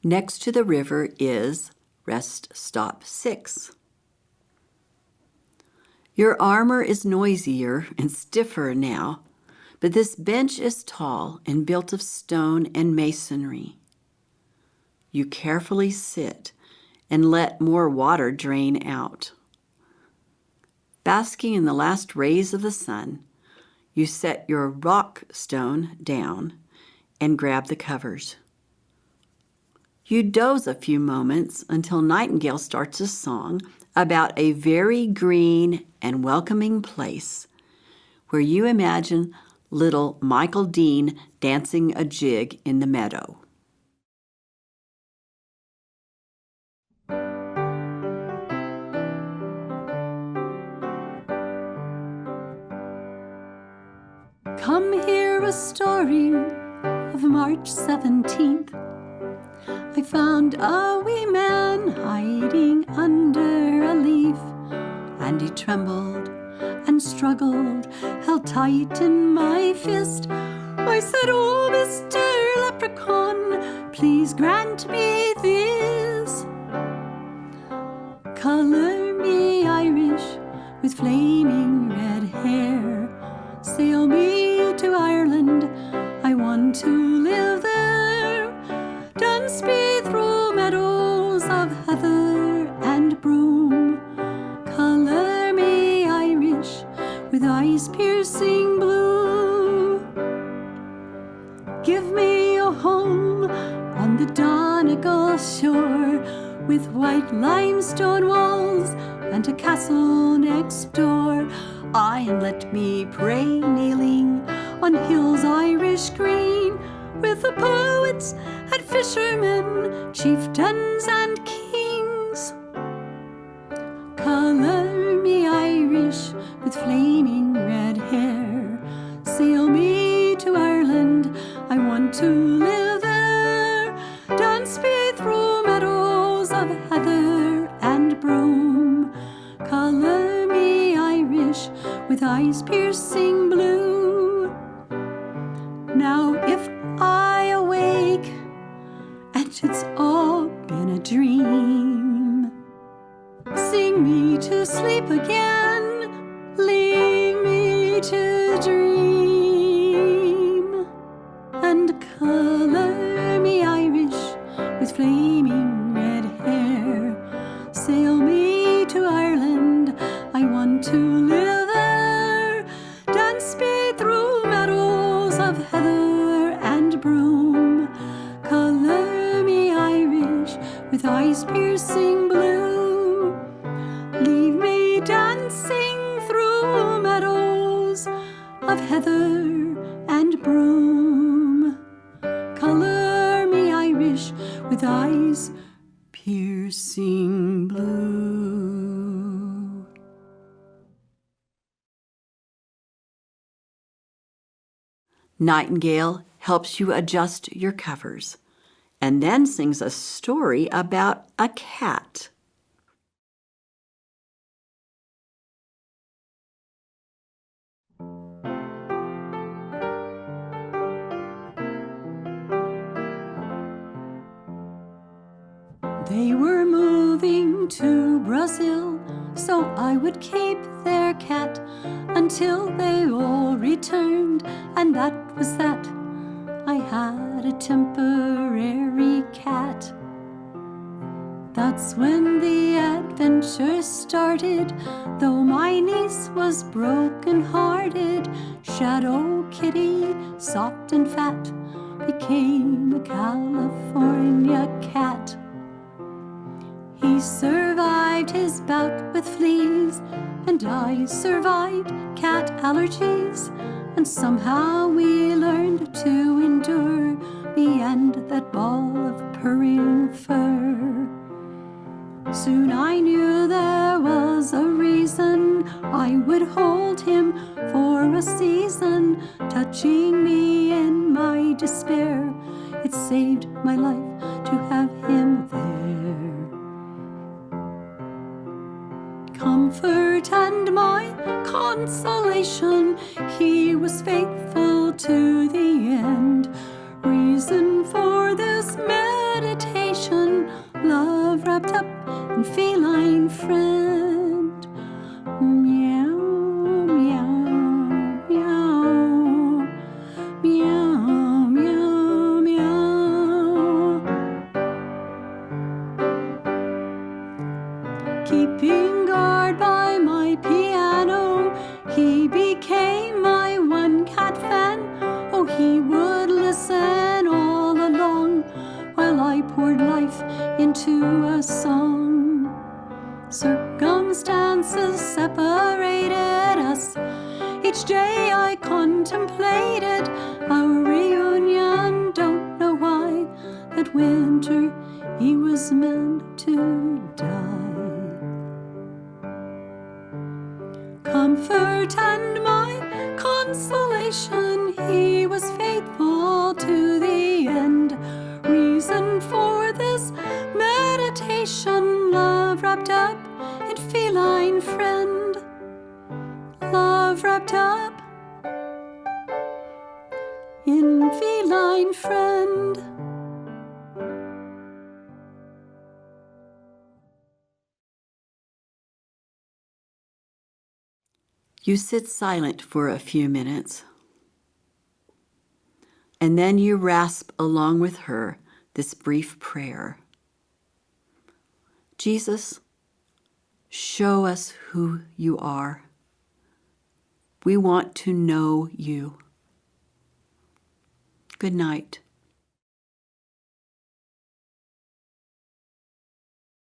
Next to the river is rest stop 6. Your armor is noisier and stiffer now, but this bench is tall and built of stone and masonry. You carefully sit and let more water drain out. Basking in the last rays of the sun, you set your rock stone down and grab the covers. You doze a few moments until Nightingale starts a song about a very green and welcoming place where you imagine little Michael Dean dancing a jig in the meadow. Come hear a story of March 17th. I found a wee man hiding under a leaf, and he trembled and struggled, held tight in my fist. I said, "Oh, Mr. Leprechaun, please grant me this. Color me Irish with flaming red hair. Sail me to Ireland, I want to live there. Dance me through meadows of heather and broom. Color me Irish with eyes piercing blue. Give me a home on the Donegal shore, with white limestone walls and a castle next door. Aye, and let me pray kneeling on hills Irish green, with the poets and fishermen, chieftains and kings. Color me Irish with flaming red hair. Sail me to Ireland, I want to live there. Dance me through meadows of heather and broom. Color me Irish with eyes piercing blue. Now if I awake and it's all been a dream, sing me to sleep again, leave me to dream. And color me Irish with flaming red hair. Sail me to Ireland, I want to live there. Dance me through meadows of heather and broom. Color me Irish with eyes piercing blue. Leave me dancing through meadows of heather and broom. Color me Irish with eyes piercing blue. Nightingale helps you adjust your covers and then sings a story about a cat. They were moving to Brazil, so I would keep their cat until they all returned, and that was that. I had a temporary cat. That's when the adventure started, though my niece was broken-hearted. Shadow Kitty, soft and fat, became a California cat. He survived his bout with fleas, and I survived cat allergies, and somehow we learned to endure beyond that ball of purring fur. Soon I knew there was a reason I would hold him for a season, touching me in my despair. It saved my life to have him there. Comfort and my consolation, he was faithful to the end. Reason for this meditation love wrapped up in feline friend. Meow, meow, meow, meow, meow, meow. Keeping guard by my piano, he became my one cat fan. Oh, he would listen all along while I poured life into a song. Circumstances separated us. Each day I contemplated our reunion. Don't know why that winter he was meant to die. Comfort and my consolation, he was faithful to the end. Reason for this meditation, love wrapped up in feline friend. Love wrapped up in feline friend. You sit silent for a few minutes, and then you rasp along with her this brief prayer. Jesus, show us who you are. We want to know you. Good night.